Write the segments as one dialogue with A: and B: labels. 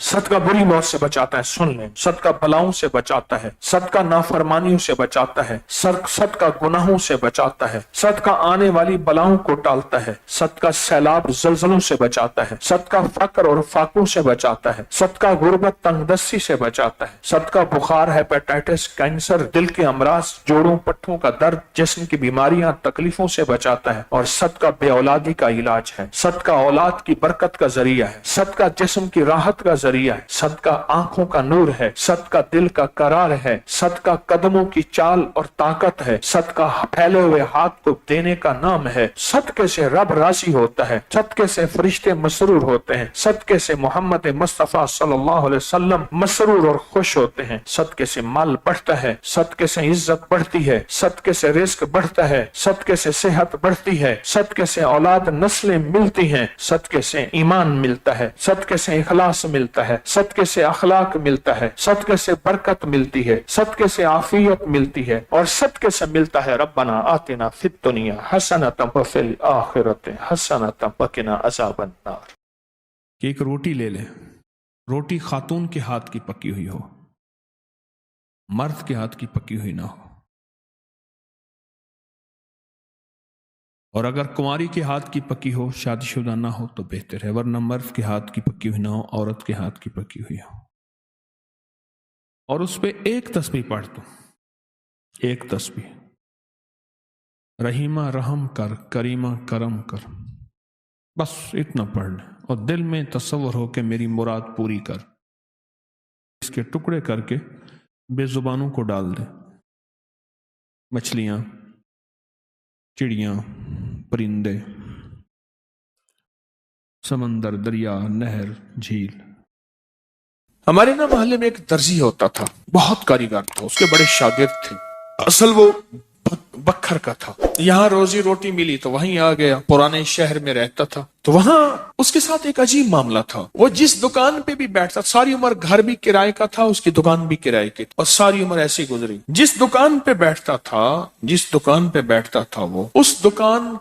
A: صدقہ بری موت سے بچاتا ہے، سن لیں، صدقہ بلاؤں سے بچاتا ہے، صدقہ نافرمانیوں سے بچاتا ہے، صدقہ گناہوں سے بچاتا ہے، صدقہ آنے والی بلاؤں کو ٹالتا ہے، صدقہ سیلاب زلزلوں سے بچاتا ہے، صدقہ فقر اور فاقوں سے بچاتا ہے، صدقہ غربت تنگ دستی سے بچاتا ہے، صدقہ بخار، ہیپیٹائٹس، کینسر، دل کے امراض، جوڑوں پٹھوں کا درد، جسم کی بیماریاں، تکلیفوں سے بچاتا ہے، اور صدقہ بے اولادی کا علاج ہے، صدقہ اولاد کی برکت کا ذریعہ ہے، صدقہ جسم کی راحت کا ذریعہ ہے، صدقہ آنکھوں کا نور ہے، صدقہ دل کا قرار ہے، صدقہ قدموں کی چال اور طاقت ہے، صدقہ پھیلے ہوئے ہاتھ کو دینے کا نام ہے، صدقے سے رب راضی ہوتا ہے، صدقے سے فرشتے مسرور ہوتے ہیں، صدقے سے محمد مصطفیٰ صلی اللہ علیہ وسلم مسرور اور خوش ہوتے ہیں، صدقے سے مال بڑھتا ہے، صدقے سے عزت بڑھتی ہے، صدقے سے رزق بڑھتا ہے، صدقے سے صحت بڑھتی ہے، صدقے سے اولاد نسلیں ملتی ہیں، صدقے سے ایمان ملتا ہے، صدقے سے اخلاص ملتا ہے، صدقے سے اخلاق ملتا ہے، صدقے سے برکت ملتی ہے، صدقے سے عافیت ملتی ہے، اور صدقے سے ملتا ہے ربنا آتنا فی الدنیا حسنۃ وفی الآخرۃ حسنۃ وقنا عذاب النار۔
B: کہ ایک روٹی لے لے، روٹی خاتون کے ہاتھ کی پکی ہوئی ہو، مرد کے ہاتھ کی پکی ہوئی نہ ہو، اور اگر کنواری کے ہاتھ کی پکی ہو، شادی شدہ نہ ہو تو بہتر ہے، ورنہ مرد کے ہاتھ کی پکی ہوئی نہ ہو، عورت کے ہاتھ کی پکی ہوئی ہو، اور اس پہ ایک تسبیح پڑھ دو، ایک تسبیح، رحیمہ رحم کر، کریمہ کرم کر، بس اتنا پڑھ لیں، اور دل میں تصور ہو کہ میری مراد پوری کر، اس کے ٹکڑے کر کے بے زبانوں کو ڈال دیں، مچھلیاں، چڑیاں، پرندے، سمندر، دریا، نہر، جھیل۔
A: ہمارے نا محلے میں ایک درزی ہوتا تھا، بہت کاریگر تھا، اس کے بڑے شاگرد تھے، اصل وہ بکھر کا تھا، یہاں روزی روٹی ملی تو وہیں آ گیا، پرانے شہر میں رہتا تھا، تو وہاں اس کے ساتھ ایک عجیب معاملہ تھا، وہ جس دکان پہ بھی بیٹھتا، ساری عمر گھر بھی کرائے کا تھا، اس کی دکان بھی کرائے کی، اور ساری عمر ایسی گزری، جس دکان پہ بیٹھتا تھا وہ اس دکان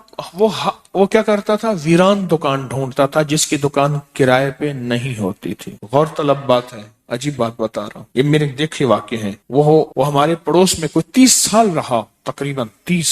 A: وہ کیا کرتا تھا، ویران دکان ڈھونڈتا تھا جس کی دکان کرائے پہ نہیں ہوتی تھی۔ غور طلب بات ہے، عجیب بات بتا رہا ہوں، یہ میرے دیکھے واقع ہیں، وہ ہمارے پڑوس میں کوئی 30 سال رہا، تقریباً 30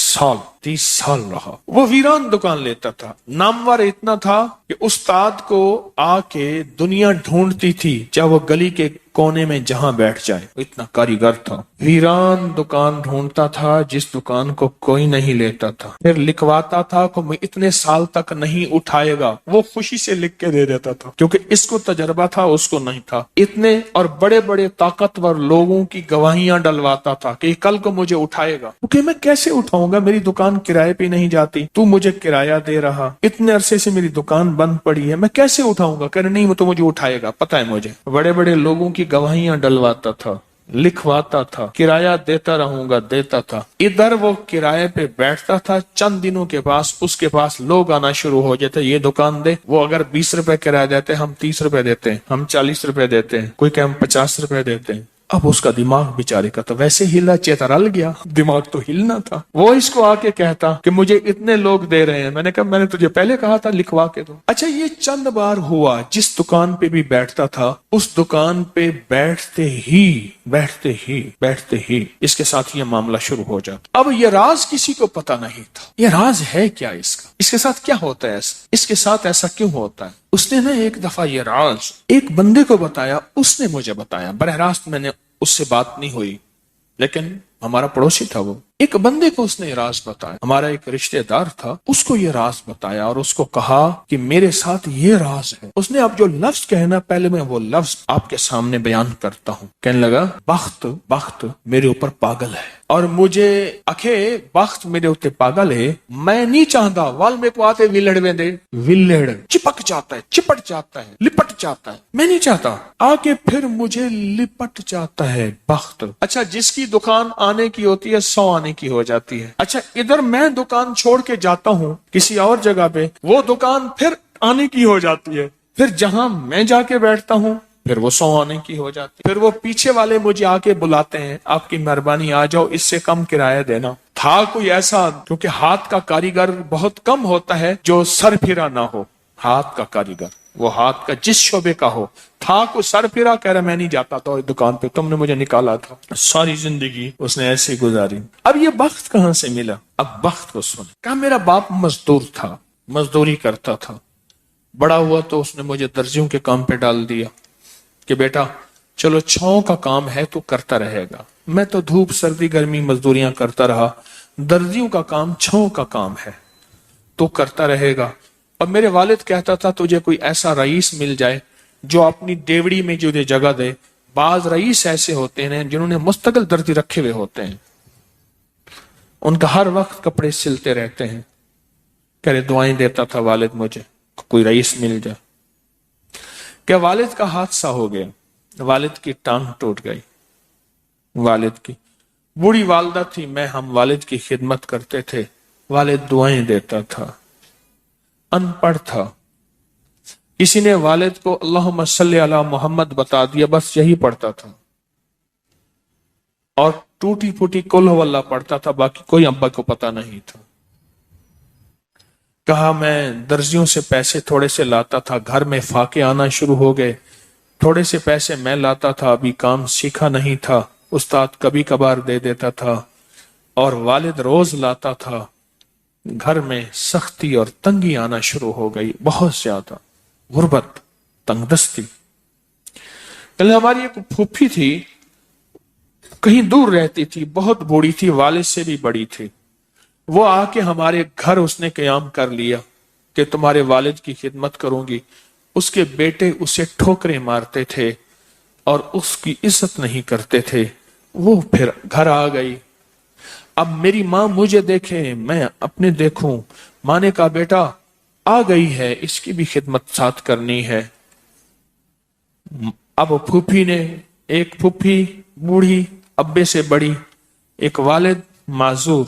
A: سال رہا، وہ ویران دکان لیتا تھا، نامور اتنا تھا کہ استاد کو آ کے دنیا ڈھونڈتی تھی، چاہے وہ گلی کے کونے میں جہاں بیٹھ جائے، اتنا کاریگر تھا، ویران دکان ڈھونڈتا تھا جس دکان کو کوئی نہیں لیتا تھا، پھر لکھواتا تھا کہ میں اتنے سال تک نہیں اٹھائے گا، وہ خوشی سے لکھ کے دے دیتا تھا، کیونکہ اس کو تجربہ تھا، اس کو نہیں تھا، اتنے اور بڑے بڑے طاقتور لوگوں کی گواہیاں ڈلواتا تھا کہ کل کو مجھے اٹھائے گا، کیونکہ میں کیسے اٹھاؤں گا، میری دکان کرائے پہ نہیں جاتی، تو مجھے کرایہ دے رہا، اتنے عرصے سے میری دکان بند پڑی ہے، میں کیسے اٹھاؤں گا، کہنے نہیں وہ تو مجھے اٹھائے گا، پتہ ہے مجھے، بڑے بڑے لوگوں کی گواہیاں ڈلواتا تھا، لکھواتا تھا، کرایہ دیتا رہوں گا، دیتا تھا، ادھر وہ کرائے پہ بیٹھتا تھا، چند دنوں کے پاس اس کے پاس لوگ آنا شروع ہو جاتے، یہ دکان دے، وہ اگر 20 روپے کرایہ دیتے ہم 30 روپے دیتے ہیں، ہم 40 روپے دیتے ہیں، کوئی کہ ہم 50 روپے دیتے ہیں۔ اب اس کا دماغ بیچارے کا تو ویسے ہلا چیترل گیا، دماغ تو ہلنا تھا، وہ اس کو آ کے کہتا کہ مجھے اتنے لوگ دے رہے ہیں، میں نے کہا میں نے تجھے پہلے کہا تھا لکھوا کے دو۔ اچھا یہ چند بار ہوا، جس دکان پہ بھی بیٹھتا تھا اس دکان پہ بیٹھتے ہی اس کے ساتھ یہ معاملہ شروع ہو جاتا۔ اب یہ راز کسی کو پتا نہیں تھا، یہ راز ہے کیا، اس کے ساتھ کیا ہوتا ہے، اس کے ساتھ ایسا کیوں ہوتا ہے؟ اس نے نا ایک دفعہ یہ راز ایک بندے کو بتایا، اس نے مجھے بتایا، براہ راست میں نے اس سے بات نہیں ہوئی، لیکن ہمارا پڑوسی تھا، وہ ایک بندے کو اس نے یہ راز بتایا، ہمارا ایک رشتہ دار تھا، اس کو یہ راز بتایا اور اس کو کہا کہ میرے ساتھ یہ راز ہے۔ اس نے اب جو لفظ کہنا، پہلے میں وہ لفظ آپ کے سامنے بیان کرتا ہوں۔ کہنے لگا بخت میرے اوپر پاگل ہے، اور مجھے اکھے بخت میرے اوپر پاگل ہے، میں نہیں چاہتا وال میں کو آتے ویلڑ میں دے، ویلڑ چپک جاتا ہے، چپٹ جاتا ہے، لپٹ جاتا ہے، میں نہیں چاہتا، آگے پھر مجھے لپٹ جاتا ہے بخت۔ اچھا جس کی دکان آنے کی ہوتی ہے 100 آنے کی ہو جاتی ہے، اچھا ادھر میں دکان چھوڑ کے جاتا ہوں کسی اور جگہ پہ، وہ دکان پھر آنے کی ہو جاتی ہے، پھر جہاں میں جا کے بیٹھتا ہوں پھر وہ 100 آنے کی ہو جاتی، پھر وہ پیچھے والے مجھے آ کے بلاتے ہیں، آپ کی مہربانی آ جاؤ، اس سے کم کرایہ دینا۔ تھا کوئی ایسا، کیونکہ ہاتھ کا کاریگر بہت کم ہوتا ہے جو سر پھرا نہ ہو، ہاتھ کا کاریگر وہ ہاتھ کا جس شعبے کا ہو تھا، کو سر پھرا کہہ رہا میں نہیں جاتا تھا اس دکان پہ، تم نے مجھے نکالا تھا۔ ساری زندگی اس نے ایسے گزاری۔ اب یہ بخت کہاں سے ملا؟ اب بخت کو سن۔ کہا میرا باپ مزدور تھا، مزدوری کرتا تھا، بڑا ہوا تو اس نے مجھے درزیوں کے کام پہ ڈال دیا کہ بیٹا چلو چھاؤں کا کام ہے تو کرتا رہے گا۔ میں تو دھوپ سردی گرمی مزدوریاں کرتا رہا، درزیوں کا کام چھاؤں کا کام ہے تو کرتا رہے گا۔ اور میرے والد کہتا تھا تجھے کوئی ایسا رئیس مل جائے جو اپنی دیوڑی میں تجھے جگہ دے۔ بعض رئیس ایسے ہوتے ہیں جنہوں نے مستقل درزی رکھے ہوئے ہوتے ہیں، ان کا ہر وقت کپڑے سلتے رہتے ہیں۔ کہہ رہے دعائیں دیتا تھا والد مجھے کوئی رئیس مل جائے۔ کہ والد کا حادثہ ہو گیا، والد کی ٹانگ ٹوٹ گئی، والد کی بوڑھی والدہ تھی، میں ہم والد کی خدمت کرتے تھے، والد دعائیں دیتا تھا، ان پڑھ تھا، کسی نے والد کو اللہم صلی علی محمد بتا دیا، بس یہی پڑھتا تھا، اور ٹوٹی پھوٹی قل ہو اللہ پڑھتا تھا، باقی کوئی ابا کو پتا نہیں تھا۔ کہا میں درزیوں سے پیسے تھوڑے سے لاتا تھا، گھر میں فاقے آنا شروع ہو گئے، تھوڑے سے پیسے میں لاتا تھا، ابھی کام سیکھا نہیں تھا، استاد کبھی کبھار دے دیتا تھا، اور والد روز لاتا تھا، گھر میں سختی اور تنگی آنا شروع ہو گئی، بہت زیادہ غربت، تنگ دستی۔ ہماری ایک پھوپھی تھی، کہیں دور رہتی تھی، بہت بوڑھی تھی، والد سے بھی بڑی تھی، وہ آ کے ہمارے گھر اس نے قیام کر لیا کہ تمہارے والد کی خدمت کروں گی۔ اس کے بیٹے اسے ٹھوکریں مارتے تھے اور اس کی عزت نہیں کرتے تھے، وہ پھر گھر آ گئی۔ اب میری ماں مجھے دیکھے، میں اپنے دیکھوں، ماں نے کہا بیٹا آ گئی ہے، اس کی بھی خدمت ساتھ کرنی ہے۔ اب پھوپھی نے، ایک پھوپھی بوڑھی ابے سے بڑی، ایک والد معذور،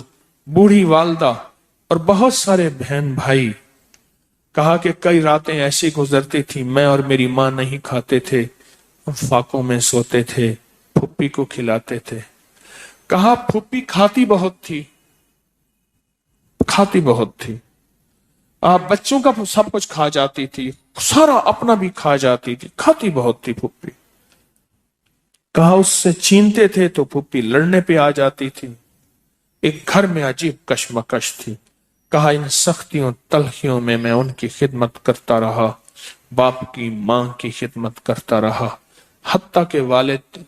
A: بوڑھی والدہ اور بہت سارے بہن بھائی، کہا کہ کئی راتیں ایسی گزرتی تھی میں اور میری ماں نہیں کھاتے تھے، فاقوں میں سوتے تھے، پھوپھی کو کھلاتے تھے۔ کہا پھوپھی کھاتی بہت تھی، کھاتی بہت تھی، بچوں کا سب کچھ کھا جاتی تھی، سارا اپنا بھی کھا جاتی تھی، کھاتی بہت تھی پھوپھی۔ کہا اس سے چھینتے تھے تو پھوپھی لڑنے پہ آ جاتی تھی، ایک گھر میں عجیب کشمکش تھی۔ کہا ان سختیوں تلخیوں میں میں ان کی خدمت کرتا رہا، باپ کی ماں کی خدمت کرتا رہا، حتیٰ کہ والد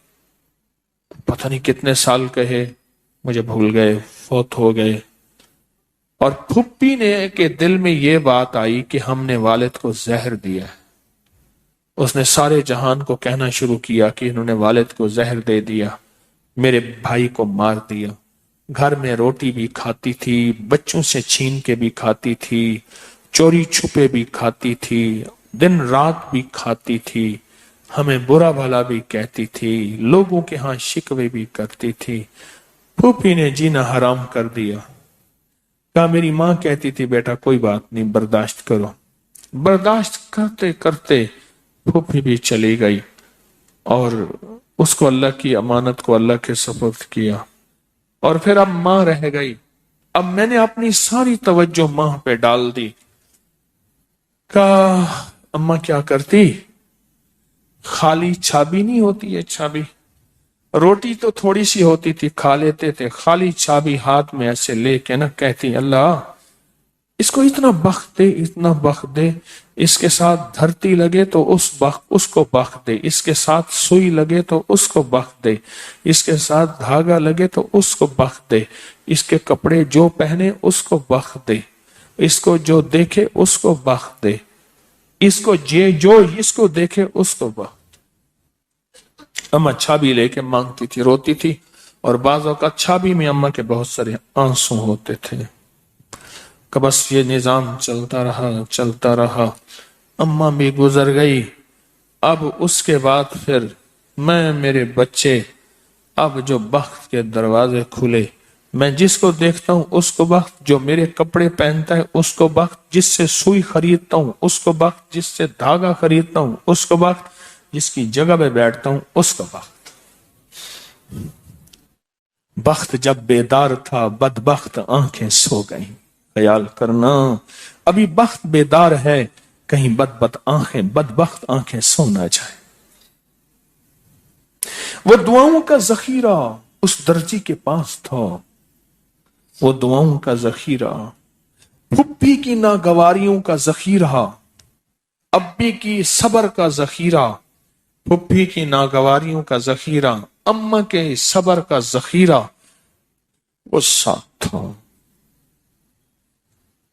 A: پتہ نہیں کتنے سال کہے مجھے بھول گئے، فوت ہو گئے۔ اور پھپھی نے کے دل میں یہ بات آئی کہ ہم نے والد کو زہر دیا ہے۔ اس نے سارے جہان کو کہنا شروع کیا کہ انہوں نے والد کو زہر دے دیا، میرے بھائی کو مار دیا۔ گھر میں روٹی بھی کھاتی تھی، بچوں سے چھین کے بھی کھاتی تھی، چوری چھپے بھی کھاتی تھی، دن رات بھی کھاتی تھی، ہمیں برا بھلا بھی کہتی تھی، لوگوں کے ہاں شکوے بھی کرتی تھی۔ پھوپھی نے جینا حرام کر دیا۔ کہا میری ماں کہتی تھی بیٹا کوئی بات نہیں، برداشت کرو۔ برداشت کرتے کرتے پھوپھی بھی چلی گئی اور اس کو اللہ کی امانت کو اللہ کے سپرد کیا، اور پھر اب ماں رہ گئی۔ اب میں نے اپنی ساری توجہ ماں پہ ڈال دی۔ کہا اماں کیا کرتی؟ خالی چھابی نہیں ہوتی ہے، چھابی، روٹی تو تھوڑی سی ہوتی تھی کھا لیتے تھے، خالی چھابی ہاتھ میں ایسے لے کے نا کہتی اللہ اس کو اتنا بخت دے، اتنا بخت دے، اس کے ساتھ دھرتی لگے تو اس کو بخت دے، اس کے ساتھ سوئی لگے تو اس کو بخت دے، اس کے ساتھ دھاگا لگے تو اس کو بخت دے، اس کے کپڑے جو پہنے اس کو بخت دے، اس کو جو دیکھے اس کو بخت دے، اس کو جو اس کو دیکھے اس کو بخت۔ اماں چھابی لے کے مانگتی تھی، روتی تھی، اور بعض اوقات چھابی میں اماں کے بہت سارے آنسو ہوتے تھے۔ کہ بس یہ نظام چلتا رہا چلتا رہا، اماں بھی گزر گئی۔ اب اس کے بعد پھر میں، میرے بچے، اب جو بخت کے دروازے کھلے، میں جس کو دیکھتا ہوں اس کو بخت، جو میرے کپڑے پہنتا ہے اس کو بخت، جس سے سوئی خریدتا ہوں اس کو بخت، جس سے دھاگا خریدتا ہوں اس کو بخت، جس کی جگہ پہ بیٹھتا ہوں اس کو بخت۔ بخت جب بیدار تھا بدبخت آنکھیں سو گئیں۔ خیال کرنا ابھی بخت بیدار ہے کہیں بد آنکھیں بدبخت آنکھیں سو نہ جائیں. وہ دعاؤں کا ذخیرہ اس درجی کے پاس تھا. وہ دعاؤں کا ذخیرہ، پھپھی کی ناگواریوں کا ذخیرہ، ابی کی صبر کا ذخیرہ، پھپھی کی ناگواریوں کا ذخیرہ، اماں کے صبر کا ذخیرہ وہ ساتھ تھا.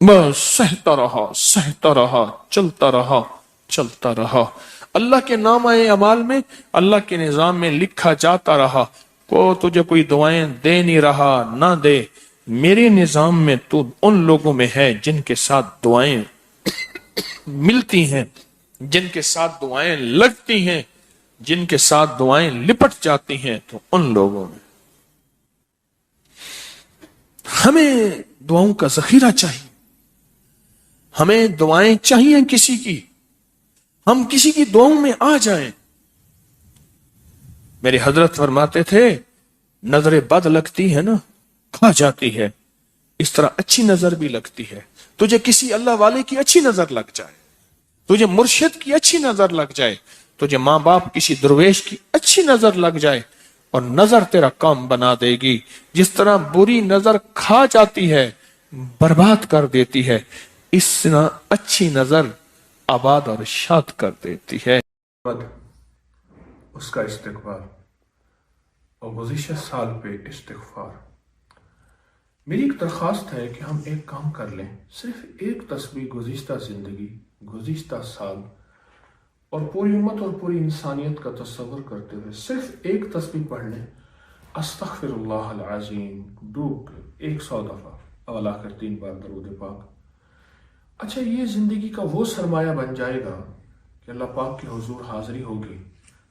A: بس سہتا رہا، چلتا رہا. اللہ کے نامہ اعمال میں، اللہ کے نظام میں لکھا جاتا رہا. تجھے کوئی دعائیں دے نہیں رہا، نہ دے. میرے نظام میں تو ان لوگوں میں ہے جن کے ساتھ دعائیں ملتی ہیں، جن کے ساتھ دعائیں لگتی ہیں، جن کے ساتھ دعائیں لپٹ جاتی ہیں. تو ان لوگوں میں ہمیں دعاؤں کا ذخیرہ چاہیے. ہمیں دعائیں چاہیے کسی کی، ہم کسی کی دعاؤں میں آ جائیں. میرے حضرت فرماتے تھے نظر بد لگتی ہے نا، کھا جاتی ہے، اس طرح اچھی نظر بھی لگتی ہے. تجھے کسی اللہ والے کی اچھی نظر لگ جائے، تجھے مرشد کی اچھی نظر لگ جائے، تجھے ماں باپ کسی درویش کی اچھی نظر لگ جائے، اور نظر تیرا کام بنا دے گی. جس طرح بری نظر کھا جاتی ہے، برباد کر دیتی ہے، اس طرح اچھی نظر آباد اور شاد کر دیتی ہے.
B: اس کا استغفار اور گزشتہ سال پہ استغفار. میری ایک درخواست ہے کہ ہم ایک کام کر لیں، صرف ایک تسبیح گزشتہ زندگی، گزشتہ سال اور پوری امت اور پوری انسانیت کا تصور کرتے ہوئے صرف ایک تسبیح پڑھ لیں. استغفر اللہ العظیم ڈوب 100 دفعہ، اول آخر 3 بار درود پاک. اچھا، یہ زندگی کا وہ سرمایہ بن جائے گا کہ اللہ پاک کے حضور حاضری ہوگی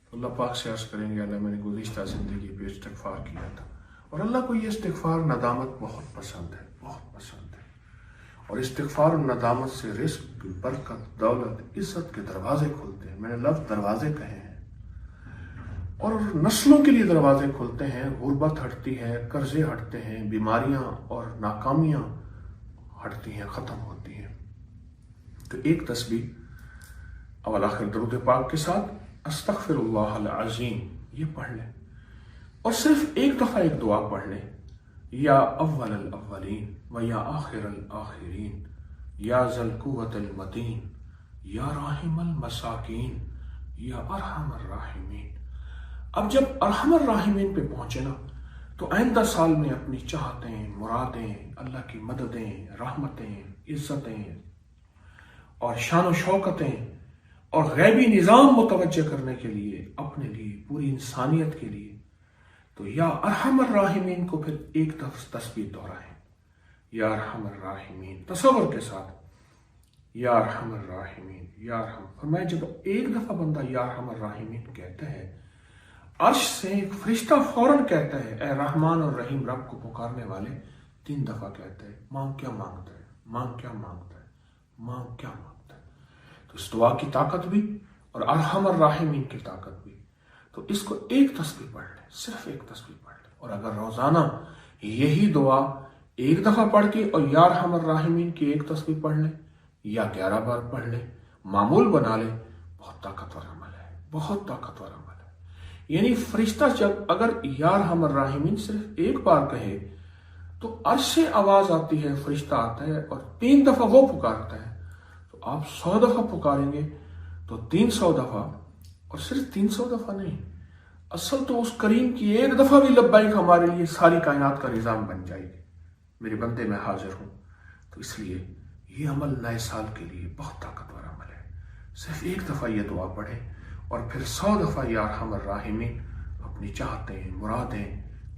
B: تو اللہ پاک سے عرض کریں گے اللہ میں نے گزشتہ زندگی پہ استغفار کیا تھا. اور اللہ کو یہ استغفار ندامت بہت پسند ہے، بہت پسند ہے. اور استغفار اور ندامت سے رزق، برکت، دولت، عزت کے دروازے کھلتے ہیں. میں نے لفظ دروازے کہے ہیں. اور نسلوں کے لیے دروازے کھلتے ہیں. غربت ہٹتی ہے، قرضے ہٹتے ہیں، بیماریاں اور ناکامیاں ہٹتی ہیں، ختم ہوتی ہیں. تو ایک تسبیح اول آخر درود پاک کے ساتھ استغفر اللہ العظیم یہ پڑھ لیں، اور صرف ایک دفعہ ایک دعا پڑھ لیں. یا اول الاولین و یا آخر الاخرین یا ذا القوة المتین یا راحم المساکین یا ارحم الراحمین. اب جب ارحم الراحمین پہ پہنچے نا تو آئندہ سال میں اپنی چاہتیں، مرادیں، اللہ کی مددیں، رحمتیں، عزتیں اور شان و شوکتیں اور غیبی نظام متوجہ کرنے کے لیے، اپنے لیے، پوری انسانیت کے لیے، تو یا ارحم الراحمین کو پھر ایک تسبیح دہرائیں. یا ارحم الراحمین تصور کے ساتھ، یا ارحم الراحمین، یا ارحم. فرمایا جب ایک دفعہ بندہ یا ارحم الراحمین کہتا ہے، عرش سے ایک فرشتہ فوراً کہتا ہے اے رحمان اور رحیم رب کو پکارنے والے. 3 دفعہ کہتا ہے مانگ کیا مانگتا ہے، مانگ کیا مانگتا ہے، مانگ کیا مانگتا ہے. تو اس دعا کی طاقت بھی اور ارحم الراحمین کی طاقت بھی. تو اس کو ایک تسبیح پڑھ لیں، صرف ایک تسبیح پڑھ لیں. اور اگر روزانہ یہی دعا ایک دفعہ پڑھ کے اور یا ارحم الراحمین کی ایک تسبیح پڑھ لیں یا 11 بار پڑھ لیں، معمول بنا لیں، بہت طاقتور عمل ہے، بہت طاقتور عمل ہے. یعنی فرشتہ جب اگر یا ارحم الراحمین صرف ایک بار کہے تو عرش سے آواز آتی ہے، فرشتہ آتا ہے اور 3 دفعہ وہ پکارتا ہے. تو آپ 100 دفعہ پکاریں گے تو 300 دفعہ، اور صرف 300 دفعہ نہیں، اصل تو اس کریم کی ایک دفعہ بھی لبیک ہمارے لیے ساری کائنات کا نظام بن جائے گی. میرے بندے میں حاضر ہوں. تو اس لیے یہ عمل نئے سال کے لیے بہت طاقتور عمل ہے. صرف ایک دفعہ یہ دعا پڑھیں اور پھر 100 دفعہ یا ارحم الراحمین اپنی چاہتیں، مرادیں،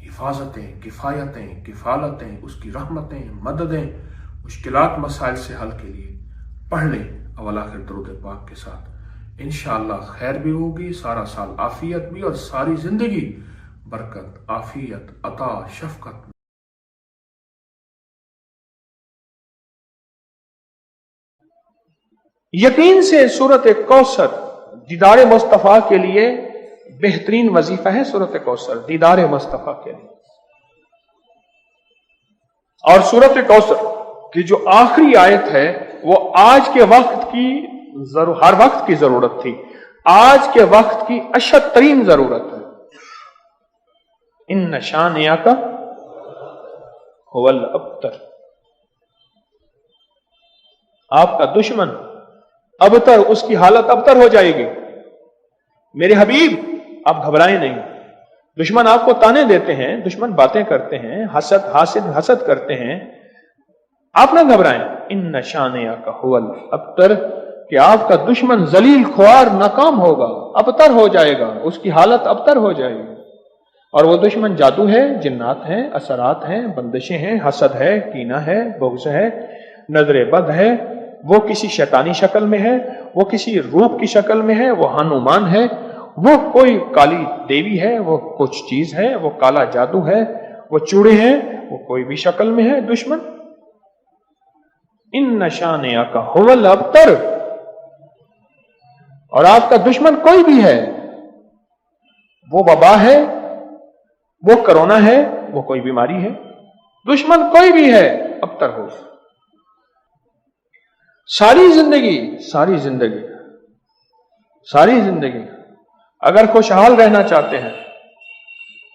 B: حفاظتیں، کفایتیں، کفالتیں، اس کی رحمتیں، مددیں، مشکلات مسائل سے حل کے لیے پڑھ لیں اول آخر درود پاک کے ساتھ. انشاءاللہ خیر بھی ہوگی، سارا سال عافیت بھی، اور ساری زندگی برکت، عافیت، عطا، شفقت.
A: یقین سے سورت کوثر دیدار مصطفیٰ کے لیے بہترین وظیفہ ہے. سورت کوثر دیدار مصطفیٰ کے لیے. اور سورت کوثر کی جو آخری آیت ہے وہ آج کے وقت کی ہر وقت کی ضرورت تھی، آج کے وقت کی اشد ترین ضرورت ہے۔ ان شانئک هو الابتر، آپ کا دشمن ابتر، اس کی حالت ابتر ہو جائے گی۔ میرے حبیب آپ گھبرائیں نہیں، دشمن آپ کو تانے دیتے ہیں، دشمن باتیں کرتے ہیں، حسد کرتے ہیں، آپ نہ گھبرائیں۔ ان شانئک هو الابتر، کہ آپ کا دشمن ذلیل خوار ناکام ہوگا، ابتر ہو جائے گا، اس کی حالت ابتر ہو جائے گی۔ اور وہ دشمن جادو ہے، جنات ہیں، اثرات ہیں، بندشیں ہیں، حسد ہے، کینہ ہے، بغض ہے، نظر بد ہے، وہ کسی شیطانی شکل میں ہے، وہ کسی روپ کی شکل میں ہے، وہ ہنومان ہے، وہ کوئی کالی دیوی ہے، وہ کچھ چیز ہے، وہ کالا جادو ہے، وہ چوڑے ہیں، وہ کوئی بھی شکل میں ہے دشمن۔ ان شانئک هو الابتر، اور آپ کا دشمن کوئی بھی ہے، وہ وبا ہے، وہ کرونا ہے، وہ کوئی بیماری ہے، دشمن کوئی بھی ہے ابتر ہو۔ ساری زندگی اگر خوشحال رہنا چاہتے ہیں،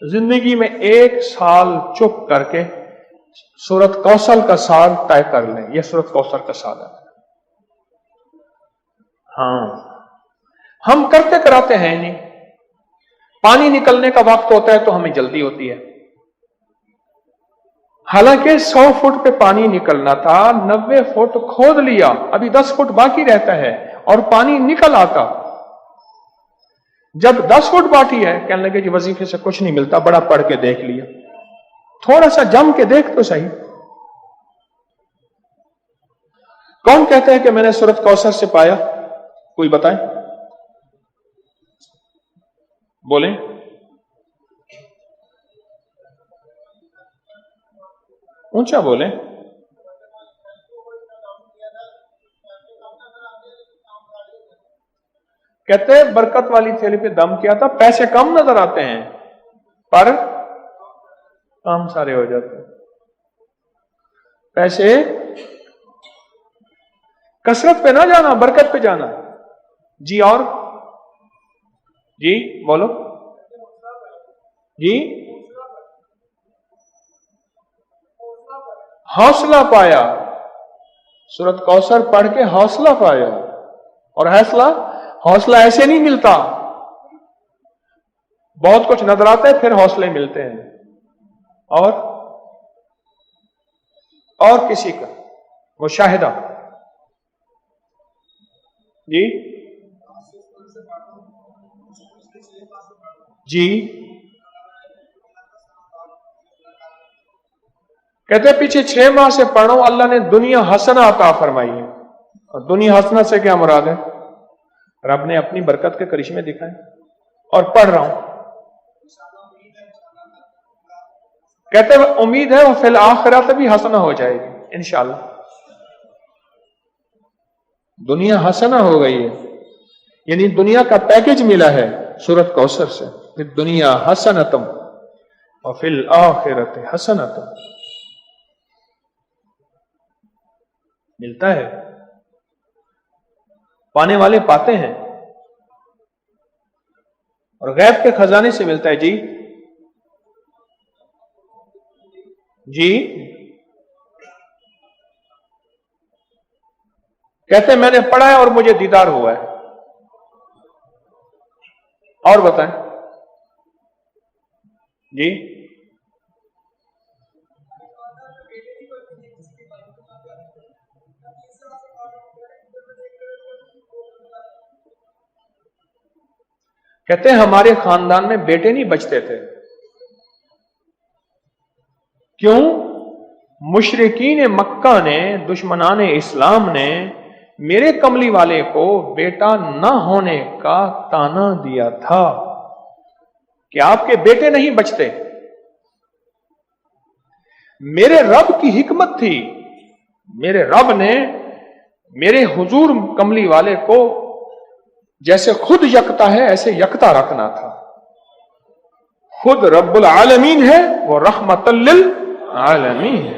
A: زندگی میں 1 سال چپ کر کے سورت کوثر کا سال طے کر لیں۔ یہ سورت کوثر کا سال ہے۔ ہاں، ہم کرتے کراتے ہیں نہیں، پانی نکلنے کا وقت ہوتا ہے تو ہمیں جلدی ہوتی ہے، حالانکہ 100 فٹ پہ پانی نکلنا تھا، 90 فٹ کھود لیا، ابھی 10 فٹ باقی رہتا ہے اور پانی نکل آتا۔ جب 10 فٹ باقی ہے، کہنے لگے جی وظیفے سے کچھ نہیں ملتا، بڑا پڑھ کے دیکھ لیا، تھوڑا سا جم کے دیکھ تو صحیح۔ کون کہتا ہے کہ میں نے سورت کوثر سے پایا؟ کوئی بتائیں، بولیں۔ اونچا بولیں۔ کہتے ہیں برکت والی تھیلی پہ دم کیا تھا، پیسے کم نظر آتے ہیں پر کام سارے ہو جاتے ہیں۔ پیسے کثرت پہ نہ جانا، برکت پہ جانا۔ جی اور جی بولو جی۔ حوصلہ پایا، سورت کوثر پڑھ کے حوصلہ پایا، اور حوصلہ ایسے نہیں ملتا، بہت کچھ نظر آتا ہے پھر حوصلے ملتے ہیں۔ اور کسی کا مشاہدہ جی جی کہتے پیچھے 6 ماہ سے پڑھ رہا ہوں، اللہ نے دنیا حسنہ عطا فرمائی ہے۔ اور دنیا حسنہ سے کیا مراد ہے؟ رب نے اپنی برکت کے کرشمے دکھائے، اور پڑھ رہا ہوں۔ کہتے ہیں امید ہے وہ فی الآخرت بھی حسنہ ہو جائے گی انشاءاللہ۔ دنیا حسنہ ہو گئی ہے، یعنی دنیا کا پیکج ملا ہے سورت کوثر سے، کہ دنیا حسنتم وفی الآخرت حسنتم، ملتا ہے، پانے والے پاتے ہیں، اور غیب کے خزانے سے ملتا ہے۔ جی جی کہتے ہیں میں نے پڑھا ہے اور مجھے دیدار ہوا ہے۔ اور بتائیں جی۔ کہتے ہیں ہمارے خاندان میں بیٹے نہیں بچتے تھے، کیوں؟ مشرکین مکہ نے، دشمنان اسلام نے میرے کملی والے کو بیٹا نہ ہونے کا تانا دیا تھا کہ آپ کے بیٹے نہیں بچتے۔ میرے رب کی حکمت تھی، میرے رب نے میرے حضور کملی والے کو جیسے خود یکتا ہے ایسے یکتا رکھنا تھا۔ خود رب العالمین ہے، وہ رحمت للعالمین ہے،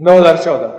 A: 2014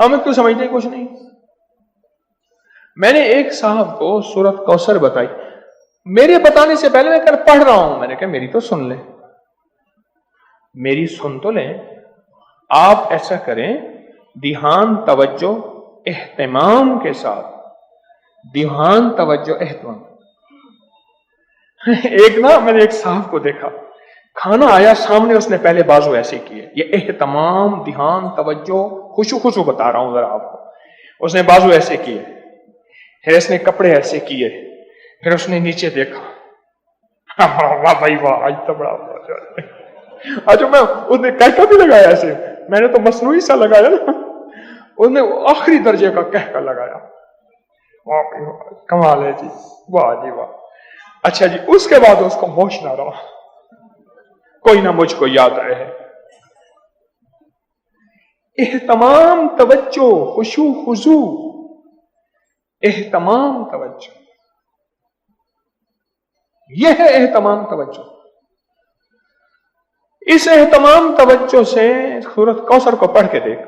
A: ہمیں تو سمجھتے کچھ نہیں. میں نے ایک صاحب کو سورت کوثر بتائی، میرے بتانے سے پہلے میں پڑھ رہا ہوں، میں نے کہا میری تو سن لیں، میری سن تو لیں. آپ ایسا کریں، دھیان، توجہ، اہتمام کے ساتھ، دھیان، توجہ، اہتمام. ایک میں نے ایک صاحب کو دیکھا، کھانا آیا سامنے، اس نے پہلے بازو ایسے کیے. یہ اہتمام، دھیان، توجہ، خشوع بتا رہا ہوں ذرا آپ کو. اس نے بازو ایسے کیے، پھر اس نے کپڑے ایسے کیے، پھر اس نے نیچے دیکھا. واہ بھائی واہ، آج تو بڑا اچھا. میں اس نے کہکا بھی لگایا ایسے، میں نے تو مصنوعی سا لگایا نا، اس نے آخری درجے کا کہکا لگایا. کمال ہے جی، واہ جی واہ. اچھا جی، اس کے بعد اس کو ہوش نہ رہا، کوئی نہ مجھ کو یاد رہے. اہتمام، توجہ، خشوع خضوع، اہتمام، توجہ، یہ ہے اہتمام توجہ. اس اہتمام توجہ سے سورت کوثر کو پڑھ کے دیکھ،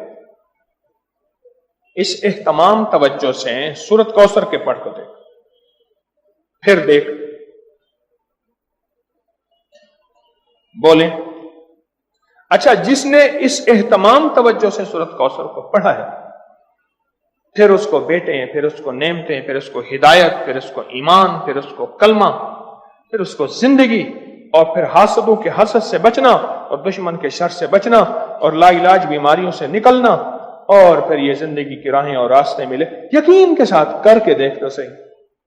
A: اس اہتمام توجہ سے سورت کوثر کے پڑھ کے دیکھ، پھر دیکھ. بولیں. اچھا، جس نے اس اہتمام توجہ سے سورت کوثر کو پڑھا ہے، پھر اس کو بیٹے، پھر اس کو نعمتیں، پھر اس کو ہدایت، پھر اس کو ایمان، پھر اس کو کلمہ، پھر اس کو زندگی، اور پھر حاسدوں کے حسد سے بچنا، اور دشمن کے شر سے بچنا، اور لا علاج بیماریوں سے نکلنا، اور پھر یہ زندگی کی راہیں اور راستے ملے. یقین کے ساتھ کر کے دیکھ تو صحیح.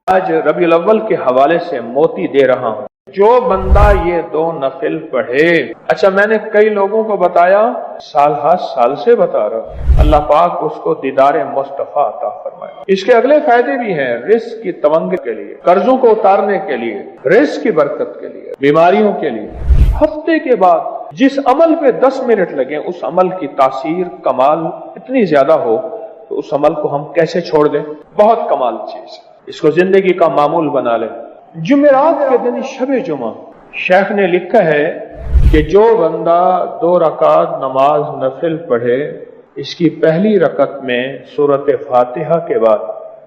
A: آج ربیع الاول کے حوالے سے موتی دے رہا ہوں، جو بندہ یہ 2 نفل پڑھے. اچھا، میں نے کئی لوگوں کو بتایا، سال ہر سال سے بتا رہا، اللہ پاک اس کو دیدار مصطفیٰ عطا فرمائے. اس کے اگلے فائدے بھی ہیں، رزق کی تمنگ کے لیے، قرضوں کو اتارنے کے لیے، رزق کی برکت کے لیے، بیماریوں کے لیے. ہفتے کے بعد جس عمل پہ 10 منٹ لگے، اس عمل کی تاثیر، کمال اتنی زیادہ ہو تو اس عمل کو ہم کیسے چھوڑ دیں؟ بہت کمال چیز، اس کو زندگی کا معمول بنا لیں. جمعرات کے دن شب جمعہ، شیخ نے لکھا ہے کہ جو بندہ 2 رکعت نماز نفل پڑھے، اس کی پہلی رکعت میں سورت فاتحہ کے بعد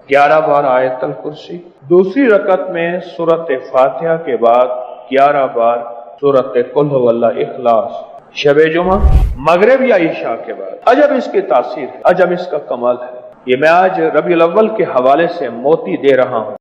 A: 11 بار آیت الکرسی، دوسری رکعت میں سورت فاتحہ کے بعد 11 بار سورت قل هو اللہ اخلاص. شب جمعہ، مغرب یا عشاء کے بعد. عجب اس کی تاثیر ہے، عجب اس کا کمال ہے. یہ میں آج ربیع الاول کے حوالے سے موتی دے رہا ہوں.